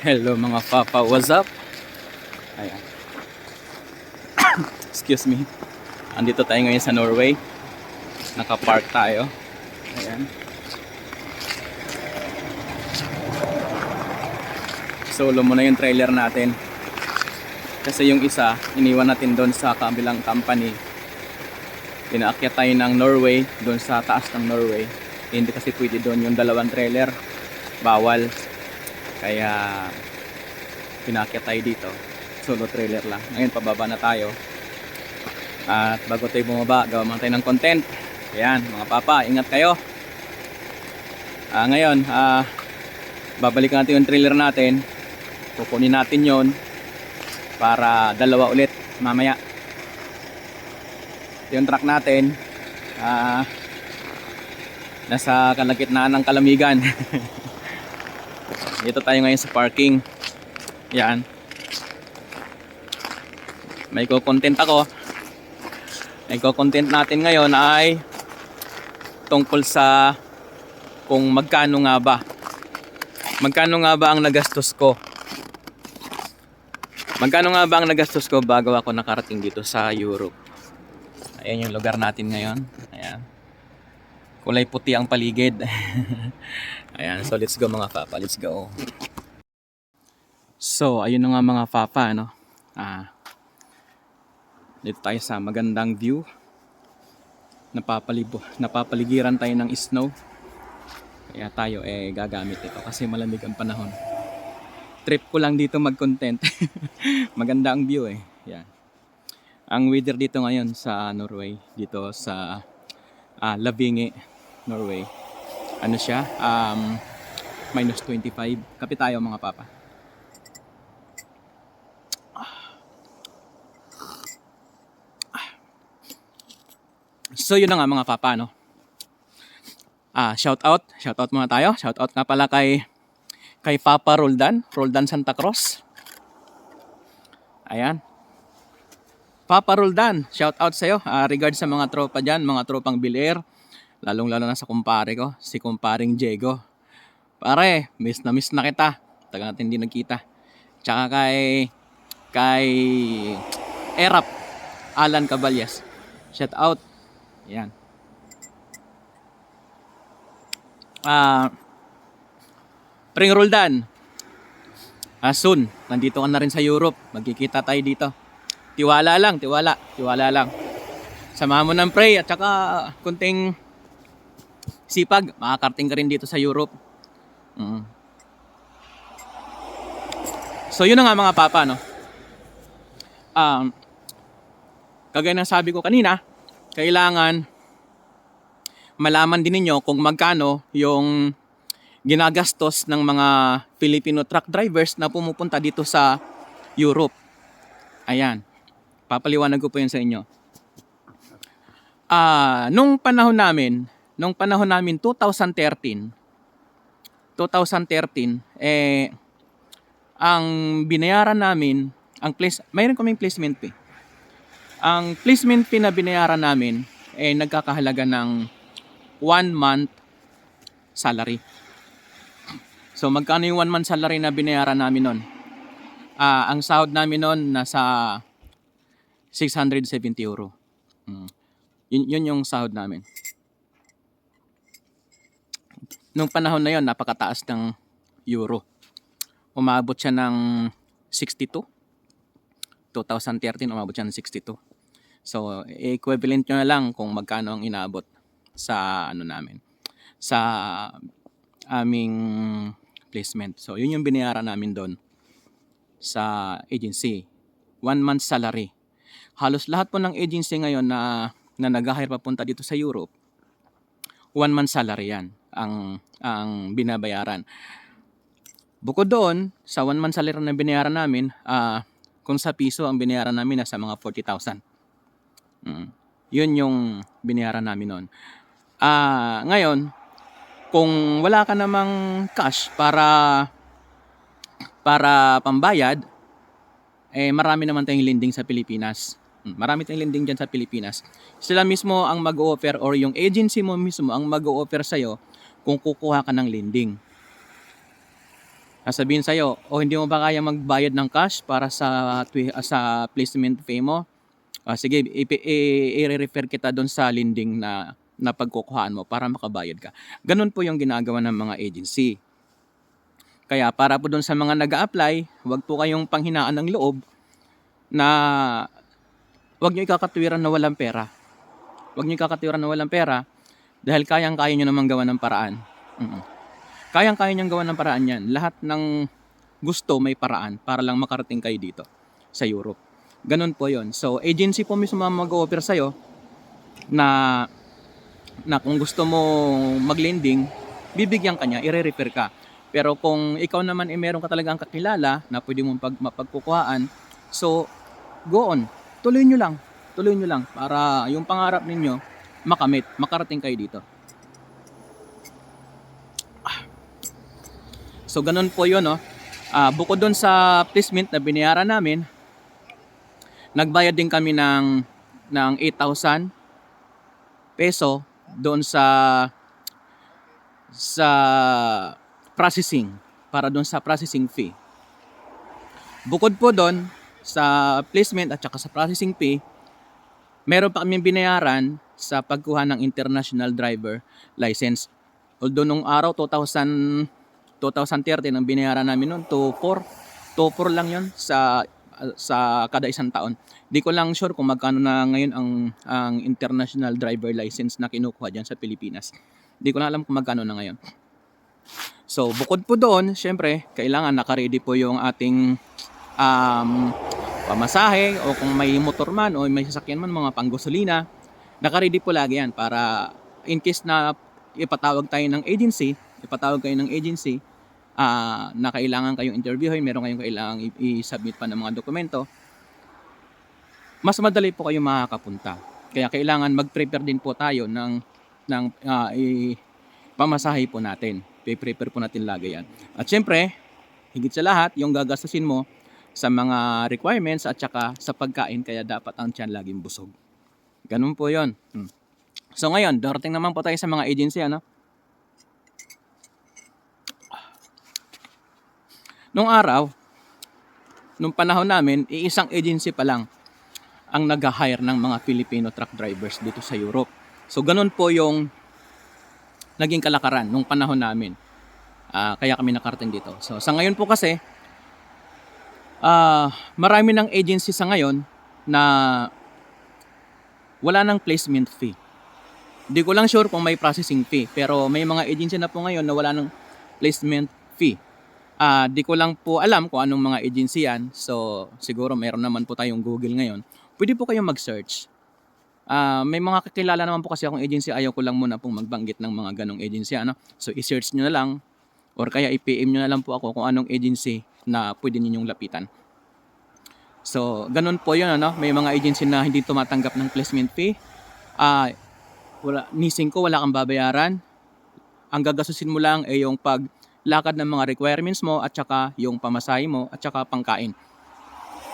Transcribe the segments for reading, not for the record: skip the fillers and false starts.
Hello mga papa, what's up? Ayan. Excuse me. Andito tayo ngayon sa Norway. Naka-park tayo. Ayan. Solo muna yung trailer natin. Kasi yung isa, iniwan natin doon sa kabilang company. Pinaakyat tayo ng Norway, doon sa taas ng Norway. Hindi kasi pwede doon yung dalawang trailer. Bawal. Kaya pinaakyat tayo dito. Solo trailer lang. Ngayon pababa na tayo. At bago tayo bumaba, gawa muna tayo ng content. Ayan, mga papa, ingat kayo. Ngayon, babalikan natin yung trailer natin. Kukunin natin yon para dalawa ulit mamaya. Yung truck natin, nasa kalagitnaan ng kalamigan. Dito tayo ngayon sa parking. Yan. May content ako. May content natin ngayon ay tungkol sa kung magkano nga ba ang nagastos ko. Magkano nga ba ang nagastos ko bago ako nakarating dito sa Europe. Ayan yung lugar natin ngayon. Ayan. Kulay puti ang paligid. Ayan, so let's go mga papa, let's go. So, ayun na nga mga papa, no? Dito tayo sa magandang view. Napapaligiran tayo ng snow. Kaya tayo gagamit ito kasi malamig ang panahon. Trip ko lang dito mag-content. Maganda ang view Yan. Ang weather dito ngayon sa Norway, dito sa Lavinge, Norway. Ano siya? Minus 25. Kape tayo mga papa. So yun na nga mga papa, no? Shout out muna tayo. Shout out nga pala kay Papa Roldan Santa Cruz. Ayan. Papa Roldan, shout out sa iyo. Regard sa mga tropa diyan, mga tropang Bilair, lalong-lalo na sa kumpare ko, si kumparing Diego. Pare, miss na kita. Tagal natin hindi nagkita. Tsaka kay Erap Alan Caballas. Shout out. Ayan. Pring Roldan, soon, nandito ka na rin sa Europe. Magkikita tayo dito. Tiwala lang. Samahan mo ng pray at saka kunting sipag. Makakarating ka rin dito sa Europe. So yun na nga mga papa, no? Kagaya ng sabi ko kanina, kailangan malaman din ninyo kung magkano yung ginagastos ng mga Filipino truck drivers na pumupunta dito sa Europe. Ayan. Papaliwanag ko po yun sa inyo. Nung panahon namin 2013, ang binayaran namin, mayroon kaming placement fee. Ang placement fee na binayaran namin nagkakahalaga ng 1 month salary. So magkano yung 1 month salary na binayaran namin nun? Ang sahod namin nun nasa 670 euro. Yun yung sahod namin. Nung panahon na yun, napakataas ng euro. Umabot siya ng 62. 2013, umabot siya ng 62. So, equivalent nyo na lang kung magkano ang inabot sa namin. Sa aming placement. So, yun yung binayaran namin doon sa agency. 1 month salary. Halos lahat po ng agency ngayon na nag-hire papunta dito sa Europe, 1 month salary yan ang binabayaran. Bukod doon, sa 1 month salary na binayaran namin, kung sa piso ang binayaran namin nasa mga 40,000. Yun yung binayaran namin noon. Ngayon, kung wala ka namang cash para pambayad, marami naman tayong lending sa Pilipinas. Marami tayong lending dyan sa Pilipinas. Sila mismo ang mag-o-offer or yung agency mo mismo ang mag-o-offer sa'yo kung kukuha ka ng lending. Sasabihin sa'yo, "O hindi mo ba kaya magbayad ng cash para sa placement fee mo? Sige i-re-refer kita do'n sa lending na pagkukuhaan mo para makabayad ka." Gano'n po yung ginagawa ng mga agency. Kaya para po do'n sa mga nag-a-apply, huwag po kayong panghinaan ng loob na huwag niyo ikakatwiran na walang pera. Huwag niyo ikakatwiran na walang pera dahil kayang-kaya niyo namang gawan ng paraan. Kayang-kaya niyong gawan ng paraan 'yan. Lahat ng gusto may paraan para lang makarating kayo dito sa Europe. Gano'n po 'yon. So, agency po mismo ang mag-o-offer sa'yo na kung gusto mo mag-lending, bibigyan ka niya, ire-refer ka. Pero kung ikaw naman meron ka talagang kakilala na pwede mong mapagkukuhaan, so go on. Tuloy nyo lang para yung pangarap ninyo makamit, makarating kayo dito. So ganun po 'yon, no. Bukod doon sa placement na binayaran namin, nagbayad din kami ng 8,000 peso doon sa processing, para doon sa processing fee. Bukod po doon sa placement at saka sa processing fee, meron pa kaming binayaran sa pagkuha ng international driver license. Although nung araw 2013 ang binayaran namin noon, 2.4 lang 'yon sa kada isang taon. Di ko lang sure kung magkano na ngayon ang international driver license na kinukuha diyan sa Pilipinas. Di ko na alam kung magkano na ngayon. So, bukod po doon, syempre, kailangan naka-ready po yung ating pamasahe, o kung may motor man o may sasakyan man, mga panggasolina, naka-ready po lagi yan para in case na ipatawag kayo ng agency na kailangan kayong interviewin, meron kayong kailangang i-submit pa ng mga dokumento, mas madali po kayong makakapunta. Kaya kailangan mag-prepare din po tayo ng pamasahe po natin. I-prepare po natin lagi yan. At syempre, higit sa lahat, yung gagastusin mo sa mga requirements at saka sa pagkain, kaya dapat ang tiyan laging busog. Ganun po yon. So ngayon, darating naman po tayo sa mga agency, ano? Nung panahon namin, isang agency pa lang ang nag-hire ng mga Filipino truck drivers dito sa Europe. So ganun po yung naging kalakaran nung panahon namin. Kaya kami nakarating dito. So sa ngayon po kasi, marami ng agency sa ngayon na wala ng placement fee. Hindi ko lang sure kung may processing fee, pero may mga agency na po ngayon na wala ng placement fee. Di ko lang po alam kung anong mga agency yan. So siguro meron naman po tayong Google ngayon. Pwede po kayong mag-search. May mga kakilala naman po kasi akong agency. Ayaw ko lang muna pong magbanggit ng mga ganong agency, ano? So i-search nyo na lang, or kaya i-PM nyo na lang po ako kung anong agency na pwede ninyong lapitan. So ganun po yun, ano? May mga agency na hindi tumatanggap ng placement fee. Nising ko, wala kang babayaran. Ang gagastusin mo lang ay yung paglakad ng mga requirements mo, at saka yung pamasahe mo, at saka pangkain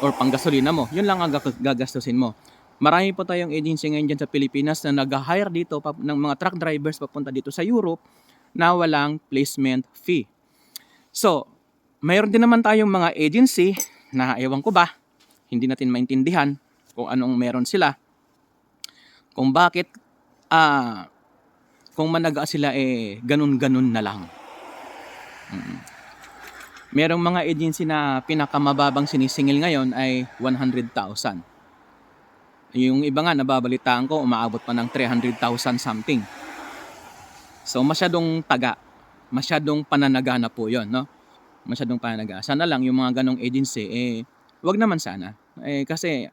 or panggasolina mo. Yun lang ang gagastusin mo. Marami po tayong agency ngayon dyan sa Pilipinas na nag-hire dito ng mga truck drivers papunta dito sa Europe na walang placement fee. So, mayroon din naman tayong mga agency na ewan ko ba, hindi natin maintindihan kung anong meron sila. Kung bakit kung managa sila ganun-ganun na lang. Merong mga agency na pinakamababang sinisingil ngayon ay 100,000. Yung iba nga nababalitaan ko umaabot pa ng 300,000 something. So masyadong pananaga na po 'yon, no? Masyadong pananaga. Sana lang yung mga ganong agency wag naman sana. Kasi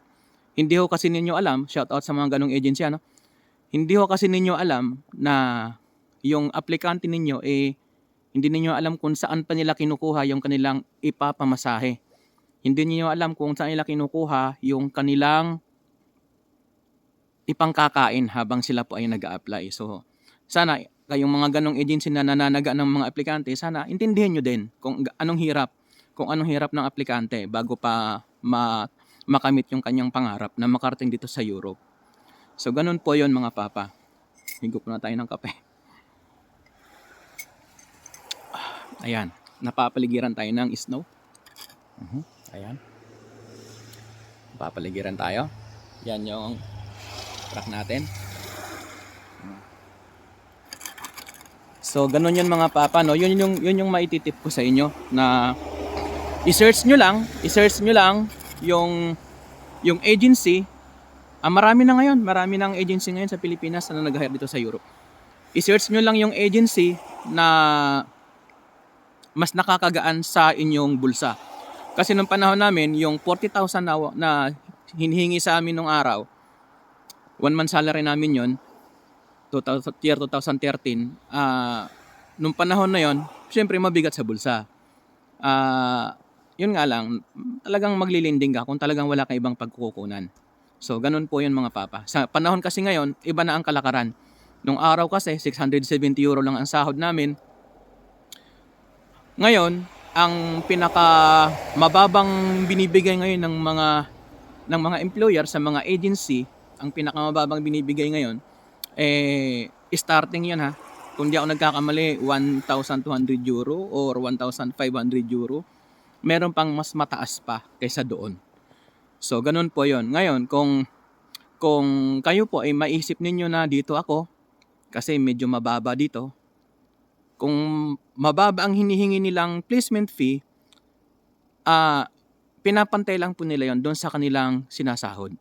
hindi ho kasi ninyo alam, shout out sa mga ganong agency, ano? Hindi ho kasi ninyo alam na yung aplikante ninyo hindi ninyo alam kung saan pa nila kinukuha yung kanilang ipapamasahe. Hindi niyo alam kung saan nila kinukuha yung kanilang ipangkakain habang sila po ay nag-a-apply. So, sana kayong mga ganong agency na nananaga ng mga aplikante, sana intindihin nyo din kung anong hirap ng aplikante bago pa makamit yung kanyang pangarap na makarating dito sa Europe. So, ganun po yon mga papa. Higop na tayo ng kape. Ayan. napapaligiran tayo ng snow. Ayan. Napapaligiran tayo. Yan yung truck natin. So, ganun yun mga papa, no? Yun yung maititip ko sa inyo na i-search nyo lang yung agency. Marami ng agency ngayon sa Pilipinas na nag-hire dito sa Europe. I-search nyo lang yung agency na mas nakakagaan sa inyong bulsa. Kasi nung panahon namin, yung 40,000 na hinihingi sa amin nung araw, 1 month salary namin yon, year 2013, nung panahon na yon, syempre mabigat sa bulsa. Yun nga lang, talagang maglilinding ka kung talagang wala kang ibang pagkukunan. So, ganun po yun mga papa. Sa panahon kasi ngayon, iba na ang kalakaran. Nung araw kasi, 670 euro lang ang sahod namin. Ngayon, ang pinaka mababang binibigay ngayon ng mga employer sa mga agency, ang pinaka mababang binibigay ngayon, starting yun ha. Kung di ako nagkakamali, 1,200 euro or 1,500 euro. Meron pang mas mataas pa kaysa doon. So, ganun po yon. Ngayon, kung kayo po ay maisip ninyo na dito ako, kasi medyo mababa dito, kung mababa ang hinihingi nilang placement fee, pinapantay lang po nila yon doon sa kanilang sinasahod.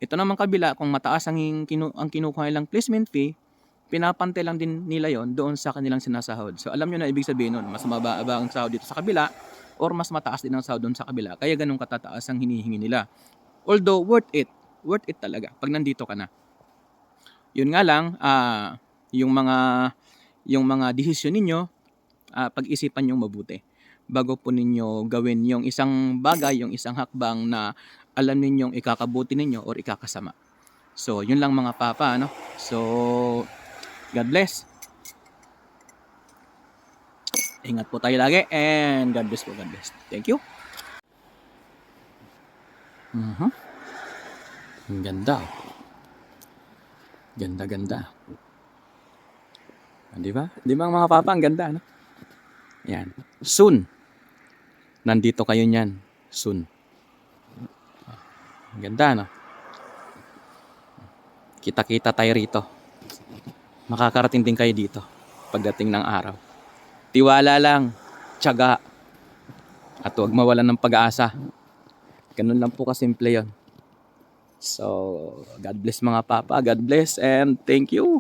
Ito naman kabila, kung mataas ang kinukuha nilang placement fee, pinapantay lang din nila yon doon sa kanilang sinasahod. So alam nyo na ibig sabihin nun, mas mababa ang sahod dito sa kabila or mas mataas din ang sahod doon sa kabila. Kaya ganun katataas ang hinihingi nila. Although worth it talaga pag nandito ka na. Yun nga lang, yung mga desisyon ninyo, pag-isipan nyo mabuti bago po ninyo gawin yung isang bagay, yung isang hakbang na alam ninyong ikakabuti ninyo or ikakasama. So, yun lang mga papa, no? So, God bless. Ingat po tayo lagi and God bless po, God bless. Thank you. Ang ganda. Ganda. Di ba? Di ba mga papa, ang ganda, no? Yan. Soon. Nandito kayo niyan. Soon. Ang ganda, no? Kita-kita tayo rito. Makakarating din kayo dito pagdating ng araw. Tiwala lang, tiyaga, at huwag mawalan ng pag-asa. Ganun lang po kasimple yun. So, God bless mga papa. God bless and thank you.